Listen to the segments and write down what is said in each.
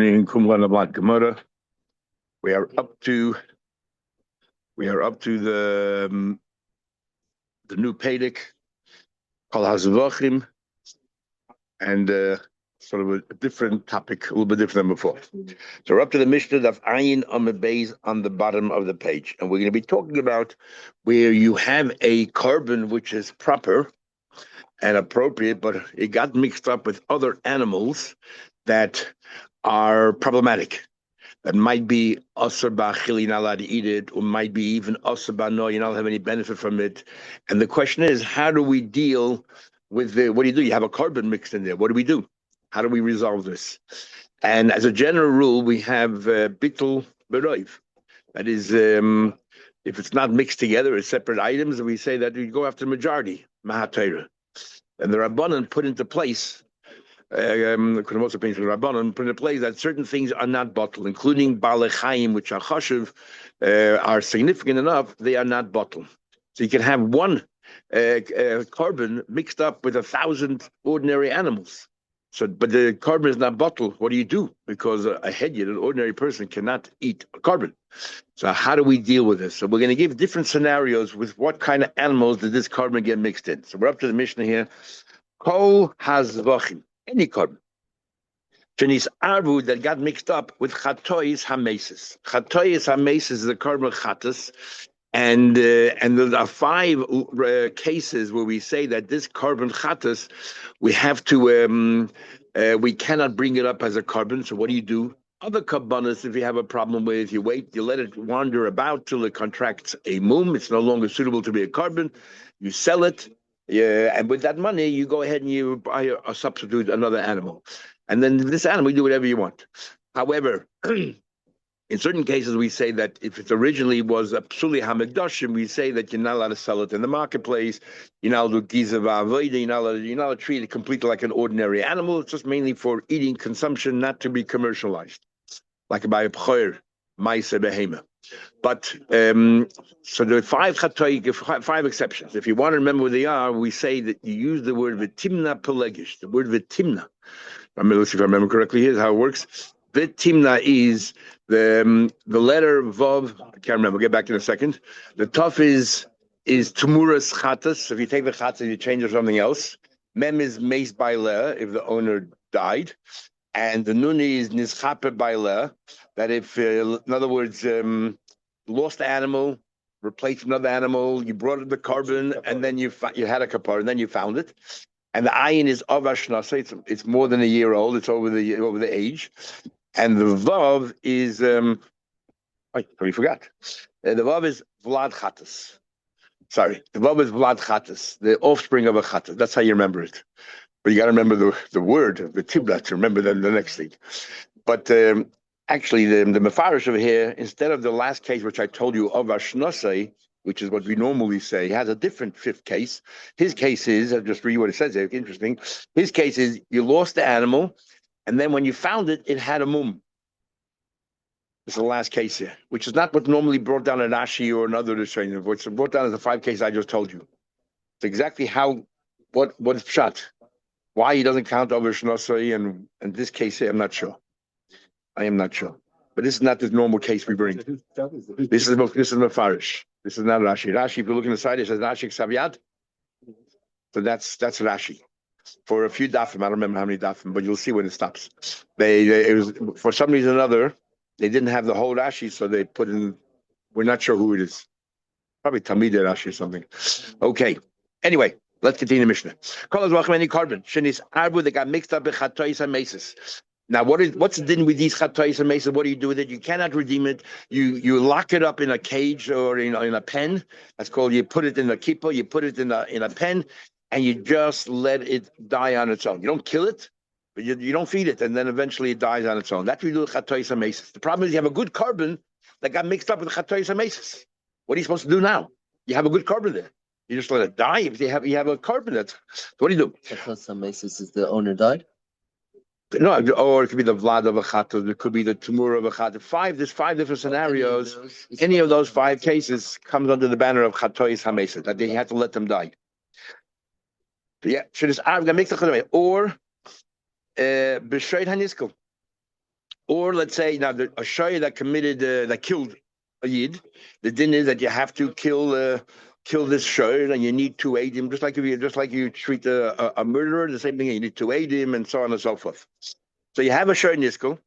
In Kumlan Ablat Gemara, we are up to the new Pedic called Zevachim, and sort of a different topic, a little bit different than before. So we're up to the Mishnah of Ayin Amud Beis on the bottom of the page, and we're going to be talking about where you have a carbon which is proper and appropriate, but it got mixed up with other animals that are problematic. That might be asur ba'achil, you're not allowed to eat it, or might be even asur ba'no, you're not have any benefit from it. And the question is, how do we deal with what do you do? You have a carbon mixed in there. What do we do? How do we resolve this? And as a general rule, we have bittul beroiv. That is, if it's not mixed together as separate items, we say that we go after the majority, mahatayra. And the Rabbanan put into place, could also paint the Rabbanan put into place that certain things are not bottled, including Balei Chaim, which are chashuv, are significant enough, they are not bottled. So you can have one carbon mixed up with 1,000 ordinary animals. So, but the carbon is not bottled. What do you do? Because a hedyot, an ordinary person, cannot eat a carbon. So how do we deal with this? So we're going to give different scenarios with what kind of animals did this carbon get mixed in. So we're up to the Mishnah here. Kol hazvachim, any carbon. Shenis arvu that got mixed up with chatois hamesis. Chatois hamesis is the carbon of chatas. And there are 5 cases where we say that this carbon chatas, we have to, we cannot bring it up as a carbon. So what do you do? Other kabbanas, if you have a problem with, you wait, you let it wander about till it contracts a mum. It's no longer suitable to be a carbon. You sell it, and with that money, you go ahead and you buy a substitute, another animal. And then this animal, you do whatever you want. However, in certain cases, we say that if it originally was a psuli hamekdashim, we say that you're not allowed to sell it in the marketplace. You're not allowed to do giza v'avoda. You're not allowed to treat it completely like an ordinary animal. It's just mainly for eating, consumption, not to be commercialized, like by a pchoir, ma'aseh behema. But so there are 5 exceptions. If you want to remember what they are, we say that you use the word v'timna pelegish. The word v'timna. Let's see if I remember correctly. Here's how it works. V'timna is the letter vav. I can't remember. We'll get back in a second. The taf is tumuras chatas. If you take the chatas, you change it to something else. Mem is meis baileh if the owner died, and the nuni is nizchape baileh. That if, in other words, lost the animal, replaced another animal, you brought in the carbon, and then you had a kapar, and then you found it. And the ayin is avashnasa. It's more than a year old. It's over the age. And the vav is I forgot. The vav is vlad chatas. Sorry, the vav is vlad chatas, the offspring of a chatas. That's how you remember it. But you got to remember the word, the tibla, to remember the next thing. But actually, the mefarish over here, instead of the last case which I told you of Ashnosai, which is what we normally say, has a different 5th case. His case is, I'll just read what it says there, interesting. His case is, you lost the animal, and then when you found it, it had a mum. This is the last case here, which is not what normally brought down an Rashi or another Rishonim. What's brought down is the 5 cases I just told you. It's exactly what is pshat. Why he doesn't count over Shnosai and this case here, I'm not sure. I am not sure. But this is not the normal case we bring. This is Mefarish. This is not Rashi. Rashi, if you look in the side, it says Rashi Ksaviyad. So that's Rashi. For a few dafim, I don't remember how many dafim, but you'll see when it stops. It was for some reason or another, they didn't have the whole Rashi, so they put in. We're not sure who it is. Probably Tamid Rashi or something. Okay. Anyway, let's continue the Mishnah. Kol hazvachim any carbon. Shenis arbu that got mixed up with chatois and mesis. Now, what's the din with these chatois and mesis? What do you do with it? You cannot redeem it. You lock it up in a cage or in a pen. That's called. You put it in a kippah. You put it in a pen. And you just let it die on its own. You don't kill it, but you don't feed it, and then eventually it dies on its own. That's what you do with chatois and mesis. The problem is you have a good carbon that got mixed up with chatois and mesis. What are you supposed to do now? You have a good carbon there. You just let it die. If you have a carbon so what do you do? Chatois and mesis is the owner died? No, or it could be the vlad of a chatas. It could be the tumur of a chatas. There's 5 different scenarios. Any of those 5 cases comes under the banner of chatois and mesis, that they had to let them die. Yeah, should or b'shreit haniskel, Or let's say now a shoy that that killed a yid, the din is that you have to kill this shoy, and you need to aid him, just like you treat a murderer, the same thing. You need to aid him, and so on and so forth. So you have a shoy niskul.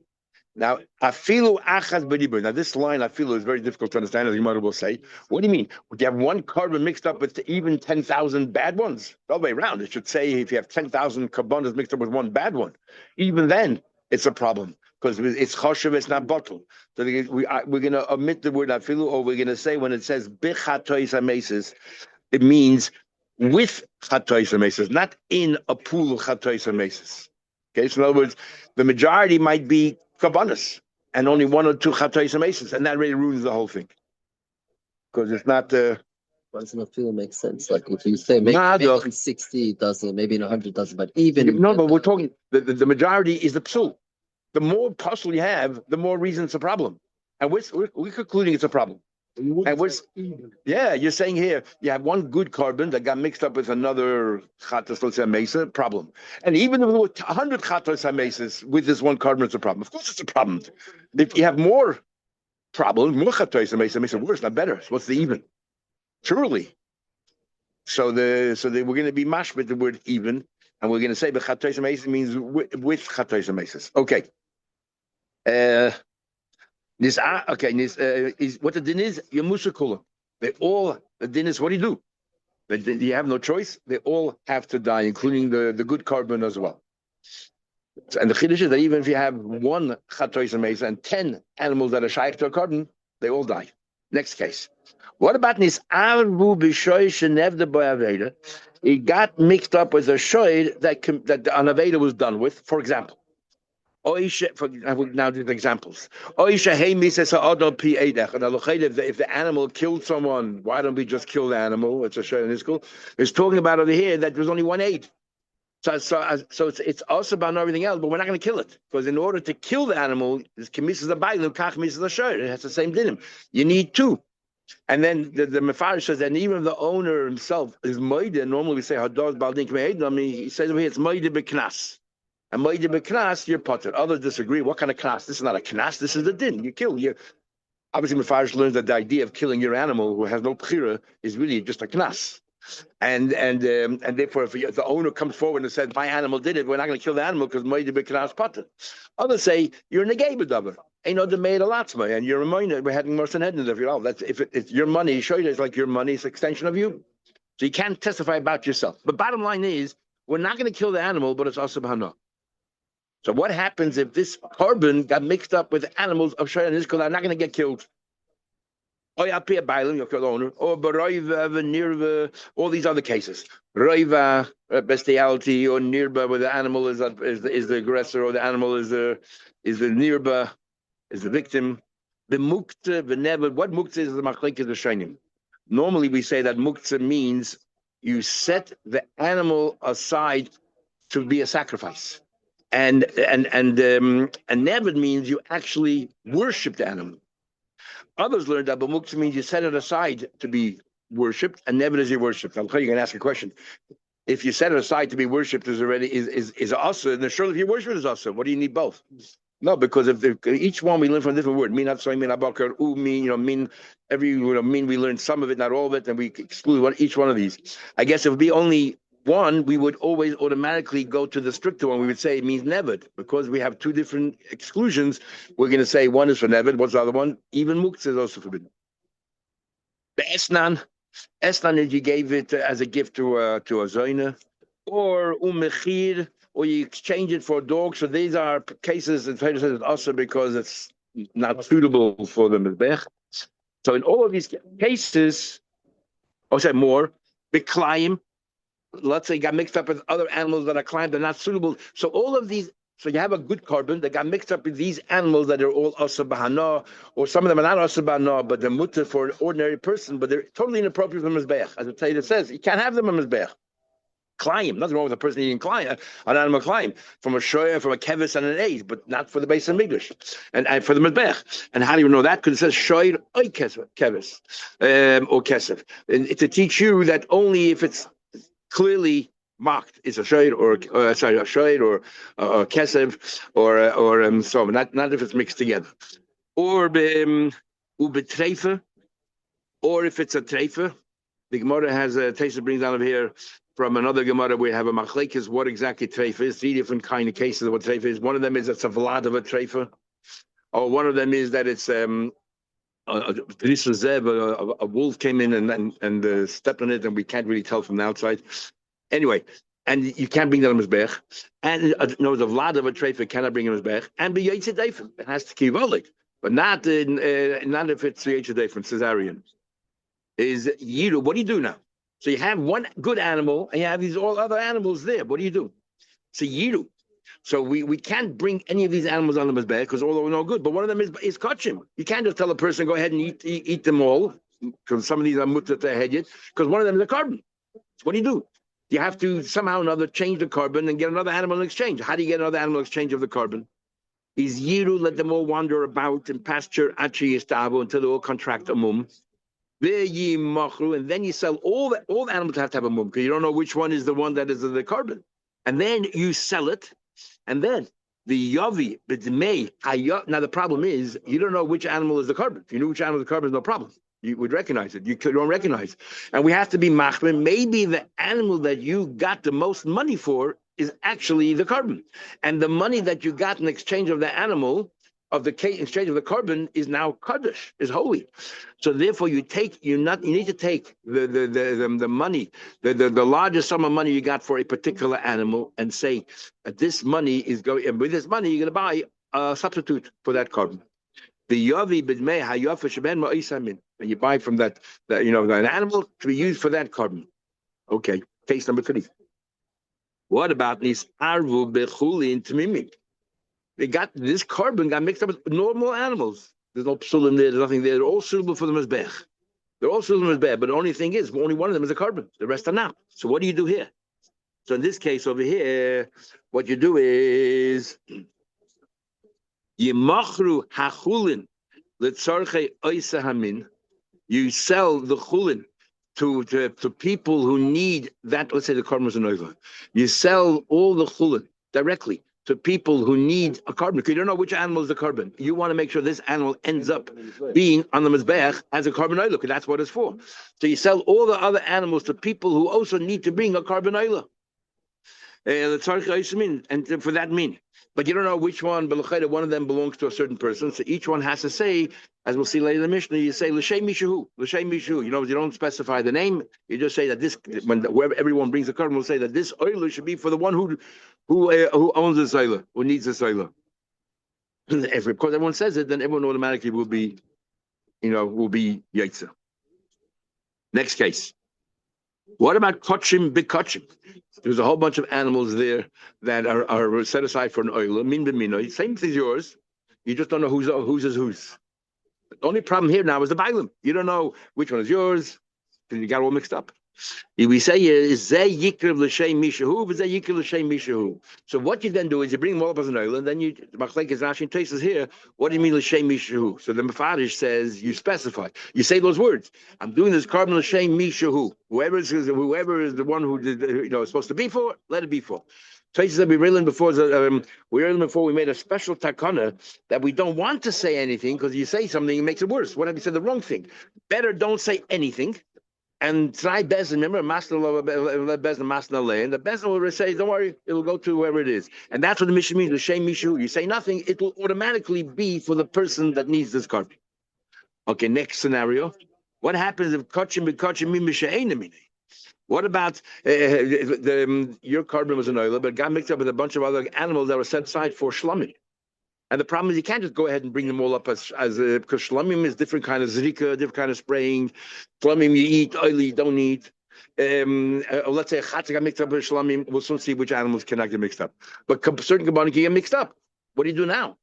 Now, afilu achas b'dibur. Now, this line afilu is very difficult to understand, as you might will say. What do you mean? Would you have one carbon mixed up with even 10,000 bad ones? The other way around. It should say if you have 10,000 carbonas mixed up with one bad one, even then it's a problem because it's choshev, it's not bottle. So we're going to omit the word afilu, or we're going to say when it says bichatois hamesis, it means with chatois hamesis, not in a pool of chatois hamesis. Okay, so in other words, the majority might be kabbanas and only one or two chatois hamesis, and that really ruins the whole thing because it's not. Once in a field makes sense. Like if you say maybe in 60 it doesn't, maybe in 100 doesn't, but even no, but we're talking the majority is the psul. The more puzzle you have, the more reason it's a problem, and we're concluding it's a problem. And you're saying here you have one good carbon that got mixed up with another chatos mesa problem, and even with 100 chatos mesas with this one carbon, it's a problem. Of course, it's a problem. If you have more problems, more chatos mesa makes it worse, not better. So what's the even? Truly. So we're going to be mash with the word even, and we're going to say but chatos mesa means with chatos mesas. Okay. This is what the din is. Yamusha the din is what do you do? You have no choice. They all have to die, including the good carbon as well. So, and the chiddush is that even if you have one chatois mesa and 10 animals that are shaykh to a carbon, they all die. Next case. What about this arvu b'shoy shenevda b'aveda? It got mixed up with a shoy that an aveda was done with. For example. Now do the examples. If the animal killed someone, why don't we just kill the animal? It's a shayla in this school. It's talking about over here that there's only one aid. So it's also about everything else, but we're not going to kill it because in order to kill the animal, this kamisas a bailim, kach misas a shayla. It has the same dinim. You need two. And then the Mefarish says that even if the owner himself is moide, normally we say hados baldin kmeid. I mean, he says over here it's moide b'knas. And Moide b'knas, you're potter. Others disagree. What kind of knas? This is not a knas. This is the din. You kill. Obviously, Mefarish learns that the idea of killing your animal who has no b'chira is really just a knas. And therefore, if the owner comes forward and says, "My animal did it," we're not going to kill the animal because Moide b'knas potter. Others say you're negay b'davar. Ain't no made a latzma, and you're reminded we're having more than headings of your that's if it's your money. Show you it's like your money. It's an extension of you, so you can't testify about yourself. But bottom line is, we're not going to kill the animal, but it's also b'hana. So what happens if this carbon got mixed up with animals of Shayla and Nizkul that are not going to get killed? Or you'll kill the owner, or Baroiva, Nirva, all these other cases. Roiva, bestiality, or Nirba, where the animal is the aggressor, or the animal is the Nirba, is the victim. The Mukta, the Never, what Mukta is the Machlik is the Shainim. Normally we say that Mukta means you set the animal aside to be a sacrifice. And Nevid means you actually worship the animal. Others learned that B'muktzah means you set it aside to be worshipped, and Nevid is your worship. You're going to ask a question. If you set it aside to be worshipped, is also, then surely if you worship it is also. What do you need both? No, because if each one we learn from a different word. Min atzoi, min abakar, min every min we learn some of it, not all of it, and we exclude each one of these. I guess it would be only one, we would always automatically go to the stricter one. We would say it means nevid. Because we have two different exclusions, we're going to say one is for nevid. What's the other one? Even muktzah is also forbidden. The esnan is you gave it as a gift to a zoyna, or umechir, or you exchange it for a dog. So these are cases that Torah says also because it's not suitable for the mizbech. So in all of these cases, I'll say more, biklayim, let's say got mixed up with other animals that are climbed, they're not suitable. So all of these, so you have a good carbon that got mixed up with these animals that are all asa bahana, or some of them are not asa bahana, but they're mutter for an ordinary person, but they're totally inappropriate for mizbeach. As the Torah says, you can't have them in mizbeach. Climb, nothing wrong with a person eating climb, an animal climb from a shoya, from a kevis and an aid, but not for the base of Migdash and for the mizbech. And how do you know that? Because it says shoyer oy kevis or kesef, and to teach you that only if it's clearly marked. It's a shayr or a shayr or kesev or so. Not if it's mixed together. Or ubetreifer, or if it's a treifer. The Gemara has a Taisa brings down over here from another Gemara. We have a machlekes what exactly treifer is. 3 different kind of cases of what treifer is. One of them is it's a vlad of a treifer, or one of them is that it's a wolf came in and stepped on it, and we can't really tell from the outside. Anyway, and you can't bring that on Mizbech. And no, the vlad of a treifer cannot bring on Mizbech. And be Yetzer Deifen. It has to keep volik, but not if it's Yetzer Deifen, Caesarean. Is Yiru. What do you do now? So you have one good animal, and you have these all other animals there. What do you do? So Yiru. So we can't bring any of these animals on the Mizbech because all of them are no good. But one of them is kachim. You can't just tell a person, go ahead and eat them all, because some of these are mutter to hedyet, because one of them is a carbon. So what do you do? You have to somehow or another change the carbon and get another animal in exchange. How do you get another animal in exchange of the carbon? Is Yiru, let them all wander about in pasture, achi yistavo, until they all contract a mum. And then you sell all the animals have to have a mum, because you don't know which one is the one that is the carbon. And then you sell it, and then the yavi, now the problem is you don't know which animal is the carbon. If you knew which animal is the carbon, no problem. You would recognize it. You don't recognize. And we have to be machmir. Maybe the animal that you got the most money for is actually the carbon. And the money that you got in exchange of the animal, exchange of the carbon, is now kaddish, is holy. So therefore, you need to take the money, the largest sum of money you got for a particular animal, and say that this money is going. And with this money, you're going to buy a substitute for that carbon. The yavi b'dmei hayafa sheben ma'isamin, and you buy from that an animal to be used for that carbon. Okay, case number 3. What about these arvu bechuli and tamimim? This carbon got mixed up with normal animals. There's no psulim there. There's nothing there. They're all suitable for the mizbech. They're all suitable for the mizbech. But the only thing is, only one of them is a carbon. The rest are not. So what do you do here? So in this case over here, what you do is yimachru hachulin letzarchei oisa hamin. You sell the chulin to people who need that. Let's say the carbon was an oiva. You sell all the chulin directly to people who need a carbon, because you don't know which animal is the carbon. You want to make sure this animal ends up being on the mizbeach as a carbon oil, because that's what it's for. So you sell all the other animals to people who also need to bring a carbon oil. And for that meaning. But you don't know which one, but one of them belongs to a certain person. So each one has to say, as we'll see later in the Mishnah, you say l'shem mishahu, l'shem mishahu. You don't specify the name. You just say that this, whoever everyone brings a carbon will say that this oil should be for the one who owns the oil, who needs the oil. If of course everyone says it, then everyone automatically will be yaitza. Next case. What about kochim b'kochim? There's a whole bunch of animals there that are set aside for an oil. Min b'minoi. Same thing as yours. You just don't know whose is whose. The only problem here now is the bailim. You don't know which one is yours because you got all mixed up. We say is zeh yikrev l'shem mishahu, v'zeh yikrev l'shem mishahu. So what you then do is you bring them all up as an oil, and then you machlekes Rashi and Tosfos here. What do you mean l'shem mishahu? So the Mefarish says you specify. You say those words. I'm doing this carbon l'shem mishahu. Whoever is the one who is supposed to be for, let it be for. Tosfos that we read before we made a special takana that we don't want to say anything because you say something, it makes it worse. What if you said the wrong thing? Better don't say anything. And try Bezin, remember, Master Bezin, Master Lay, and the Bezin will say, don't worry, it will go to whoever it is. And that's what the Mishnah means, the Shem Mishu. You say nothing, it will automatically be for the person that needs this carbon. Okay, next scenario. What happens if Kachim b'Kachim mi Misha'enamine? What about your carbon was an oil, but it got mixed up with a bunch of other animals that were set aside for shlamim? And the problem is you can't just go ahead and bring them all up as because shlamim is different kind of zrika, different kind of spraying. Shlamim you eat, oil you don't eat. Let's say chatzah got mixed up with shlamim. We'll soon see which animals cannot get mixed up. But certain kabbalah can get mixed up. What do you do now?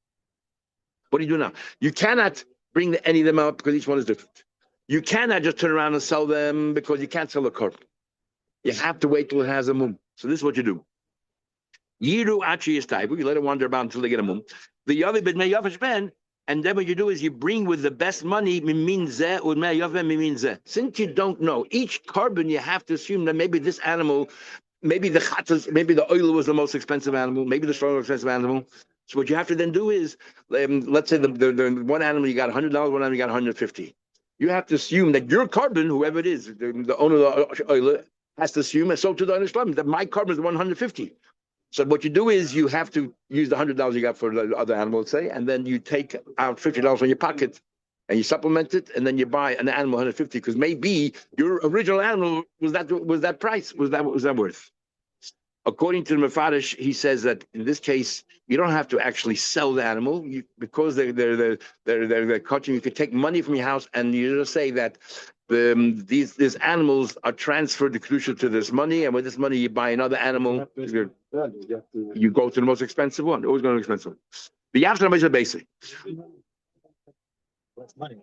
You cannot bring any of them out because each one is different. You cannot just turn around and sell them because you can't sell a carbon. You have to wait till it has a mum. So this is what you do. Yiru achi is taibu. You let it wander about until they get a mum. The yavi bid me yavish ben, and then what you do is you bring with the best money mimin zeh or me yavim mimin zeh. Since you don't know each carbon, you have to assume that maybe this animal maybe the chatas, maybe the oil was the most expensive animal, maybe the stronger expensive animal. So what you have to then do is, let's say the one animal you got $100, one animal you got 150. You have to assume that your carbon, whoever it is, the owner of the oil, has to assume, and so to the understanding that my carbon is 150. So what you do is you have to use the $100 you got for the other animal, say, and then you take out $50 from your pocket and you supplement it, and then you buy an animal 150 because maybe your original animal was that price, was that worth. According to the Mefarish, he says that in this case you don't have to actually sell the animal because they're catching. You could take money from your house and you just say that these animals are transferred the kedusha to this money, and with this money you buy another animal. You go to the most expensive one. Always go to the expensive one. The Yavsham is a basic. That's money.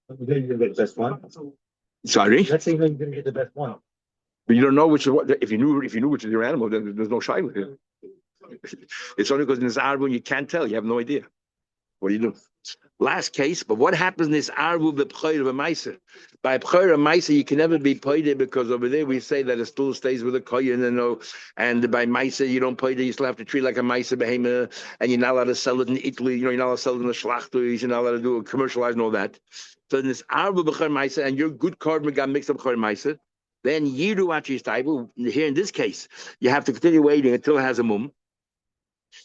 Then you get the best one. Sorry. Let's say you're going to get the best one. But you don't know which is what. If you knew which is your animal, then there's no shayla here. It's only because in this arbu you can't tell. You have no idea. What do you do? Last case, but what happens in this arbu b'pchoyer v'maiser? By pchoyer v'maiser, you can never be paid because over there we say that it still stays with a kohen, and by maiser you don't pay it. You still have to treat it like a maiser behemoth, and you're not allowed to sell it in Italy. You're not allowed to sell it in the schlachtus. You're not allowed to do commercialize and all that. So in this arbu b'pchoyer maiser, and your good carbon got mixed up pchoyer maiser, then you do what you're stable. Here in this case, you have to continue waiting until it has a mum.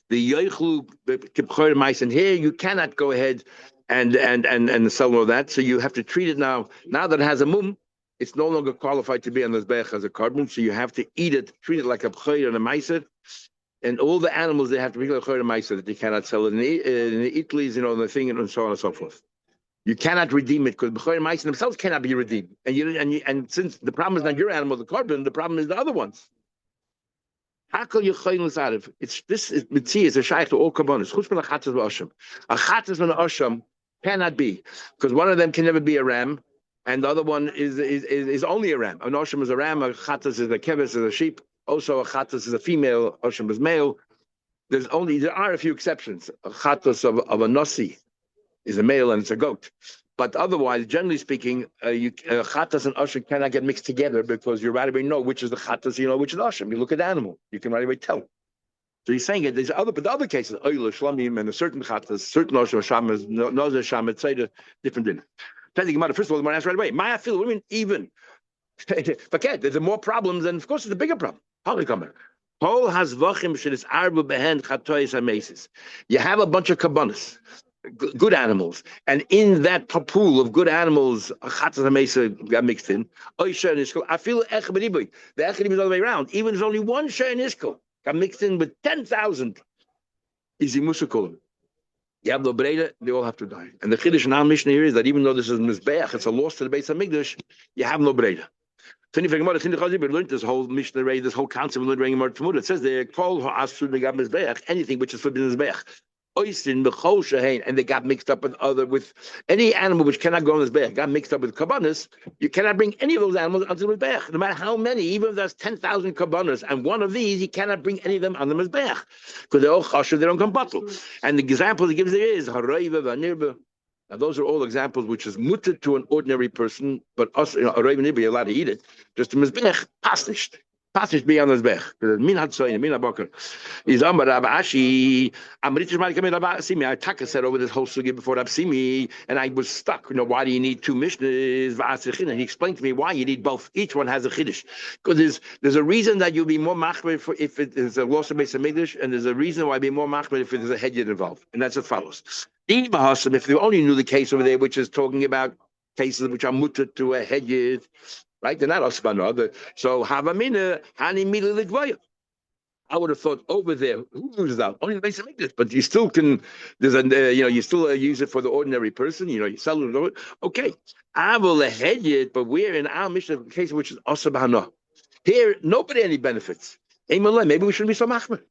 The yoichlu kipchoyer mice, and here you cannot go ahead and sell all that. So you have to treat it now. Now that it has a mum, it's no longer qualified to be on this bech as a carbon. So you have to eat it, treat it like a pchoyer and a meiser. And all the animals they have to be like a pchoyer and meiser that you cannot sell it in the Italy's, the thing, and so on and so forth. You cannot redeem it because pchoyer and meiser themselves cannot be redeemed. And since the problem is not your animal, the carbon, the problem is the other ones. It's this is mitzvah is a shaykh to all kabbanis. Chutz from a chatas v'asham. A chatas and an asham cannot be because one of them can never be a ram, and the other one is only a ram. An asham is a ram. A chatas is a keves, is a sheep. Also, a chatas is a female. Asham is male. There are a few exceptions. A chatas of a nasi is a male and it's a goat. But otherwise, generally speaking, chatas and asham cannot get mixed together because you right away know which is the chatas, which is the asham. You look at the animal, you can right away tell. So he's saying it. There's other cases, oil, shlamim, and a certain chatas, certain asham, shamas, nozer, sham, etc. Different dinner. First of all, the man asked right away, "Maya fil women even." Forget there's more problems, and of course, it's a bigger problem. Whole has vachim shedis arbu behend chatois amesis. You have a bunch of kabbanas. Good animals, and in that pool of good animals, a chatas hamesa got mixed in. I feel the echad is all the way around. Even if there's only one share in iskol got mixed in with 10,000. Easy musakulim. You have no breda, they all have to die. And the chiddush in our Mishnah here is that even though this is mizbeach, it's a loss to the Beis Hamikdash. You have no breda. We learned this whole Mishnah, this whole concept. We learned it says they call anything which is forbidden mizbeach. And they got mixed up with any animal which cannot go on this beach, got mixed up with kabbanas. You cannot bring any of those animals onto the mizbeach, no matter how many. Even if there's 10,000 kabbanas, and one of these, you cannot bring any of them on the mizbeach because they're all chashuv, they don't come bottle. And the example he gives there is harayva v'nirba. Now those are all examples which is mutter to an ordinary person, but us, harayva v'nirba, you're allowed to eat it. Just the mizbeach, pasnished. Passage beyond this bech. Min had soin, min abakar. Is Amar Rabbi Ashi. Amritish Malik Rabbi Simi. I Taka said over this whole sugi before Rabbi Simi, and I was stuck. Why do you need two mishnahs? And he explained to me why you need both. Each one has a chiddush. Because there's a reason that you'll be more machmer if it is a loss of Beis Hamikdash, and there's a reason why you'll be more machmer if there's a hedyot involved, and that's as follows. If you only knew the case over there, which is talking about cases which are mutter to a hedyot. Right? They're not osbana. So havamina hani mililidvaya. I would have thought over there, who loses out? Only the Beis Hamikdash, but you still can. There's you still use it for the ordinary person. You sell it. Okay, avol hedyot, but we're in our Mishnah case which is osbana. Here, nobody any benefits. Maybe we shouldn't be so machmer.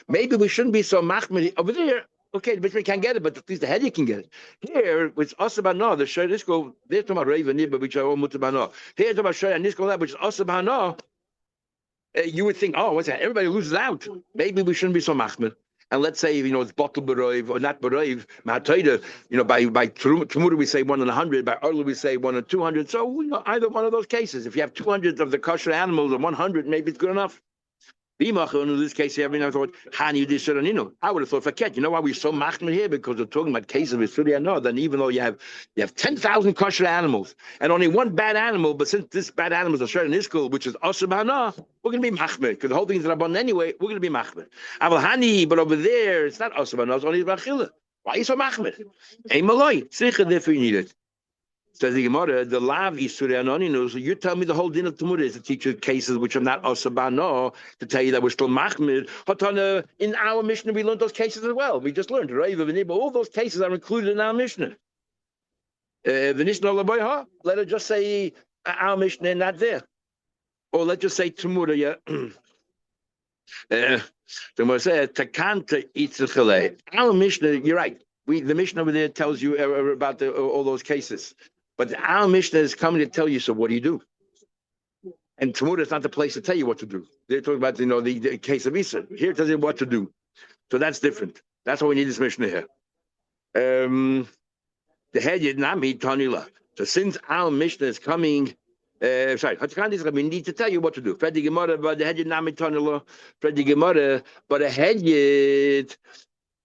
Maybe we shouldn't be so machmer over there. Okay, the Bishop can't get it, but at least the headache can get it. Here, it's Asabana, the Shai Nisko, they're talking about Reva Nibba, which are all Mutabana. Here, talking about Shai Nisko, which is Asabana. You would think, what's that? Everybody loses out. Maybe we shouldn't be so machmer. And let's say, it's bottle beroiv or not beroiv, by Tumura we say 1 in 100, by Arlu we say 1 in 200. So, either one of those cases. If you have 200 of the kosher animals and 100, maybe it's good enough. In this case, I thought, I would have thought, forget, you know why we're so machmir here? Because we're talking about cases with Surya. No, then even though you have 10,000 kosher animals and only one bad animal, but since this bad animal is a shred in this school, which is asubana, we're going to be machmir because the whole thing is rabban anyway. We're going to be machmir. Aval but over there it's not asubana, it's only bachila. Why are you so machmir? Hey maloi, tzricha therefore you need it. Says the Gemara, the lav Yisuri Anoni knows. So you tell me the whole din of Tamura is to teach you cases which are not Osabano, to tell you that we're still Machmir. Hatana, in our Mishnah, we learned those cases as well. We just learned, right? But all those cases are included in our Mishnah. Let it just say our Mishnah, not there. Or let's just say Tamura, yeah. The Gemara said, Takanta Itzachale. Our Mishnah, you're right. The Mishnah over there tells you about all those cases. But our Mishnah is coming to tell you, so what do you do? And Tamura is not the place to tell you what to do. They're talking about, the case of Isa. Here it tells you what to do. So that's different. That's why we need this Mishnah here. The head did not meet Tanila. So since our Mishnah is coming, we need to tell you what to do. Freddy Gemara, but the head did not meet Tanila. Freddy Gemara, but a head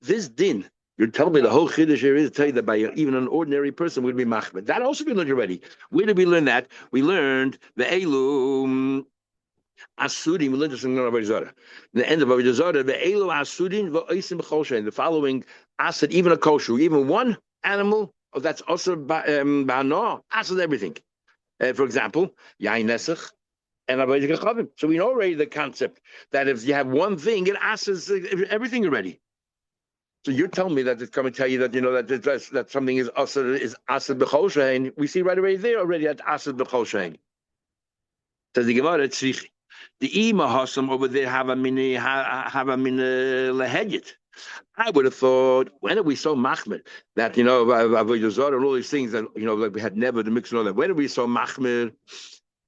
this din. You're telling me the whole chiddush here is to tell you that by even an ordinary person would be machmir. That also we learned already. Where did we learn that? We learned the elu asudim. We learned this in the end of Avodah Zarah. The elu asudim v'oisim b'chol. The following asad, even a kosher, even one animal that's also ba'ano asad everything. For example, yain nesach and avodah kachavim. So we know already the concept that if you have one thing, it asks everything already. So you're telling me that it's coming to tell you that that something is asad b'chol shein. We see right away there already that asad b'chol shein. Says the Gemara, tzrich the ima hasam over there have a min lehedit. I would have thought, when are we so machmir that avodah zarah and all these things that like we had never to mix and all that. When are we so machmir?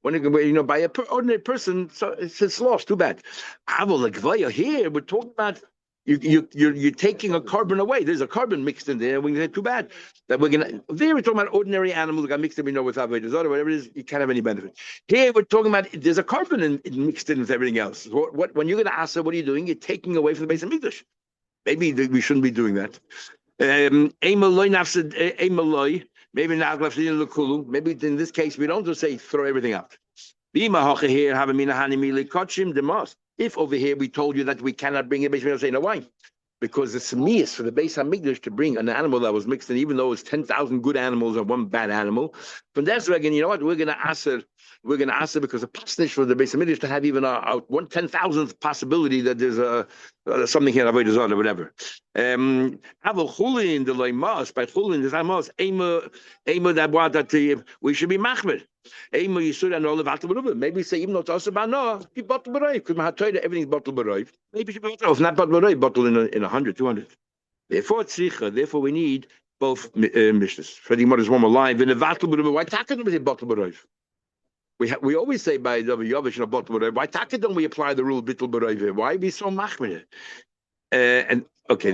When by ordinary person, so it's lost. Too bad. Avol legvaya here we're talking about. You're taking a carbon away. There's a carbon mixed in there. We say too bad that we're gonna. There we're talking about ordinary animals that got mixed in. With avodah zarah, whatever it is, you can't have any benefit. Here we're talking about there's a carbon mixed in with everything else. When you're going to ask her, what are you doing? You're taking away from the base of Mikdash. Maybe we shouldn't be doing that. Maybe not. Maybe in this case we don't just say throw everything out. If over here we told you that we cannot bring it, basically say no, why? Because it's mias for the Beis Hamikdash to bring an animal that was mixed in, even though it's 10,000 good animals and one bad animal. From that again, you know what? We're going to ask her because a pasnish for the Beis Hamikdash to have even a 1/10,000th possibility that there's something here avodah zarah or whatever. Aval chulin the loimas by chulin the amos ema that we should be machmir. Maybe say even though it's also about no, be bottle b'roiv because mahatayda everything's bottle b'roiv. Maybe it should be bottle, if not bottle b'roiv, bottle in 100, 200. Therefore we need both mishnahs. Freddie Mother's one more line. Why don't we say bottle b'roiv? We always say by W Yovish bottle b'roiv. Why don't we apply the rule bittul b'roiv? Why be so machmir? And okay.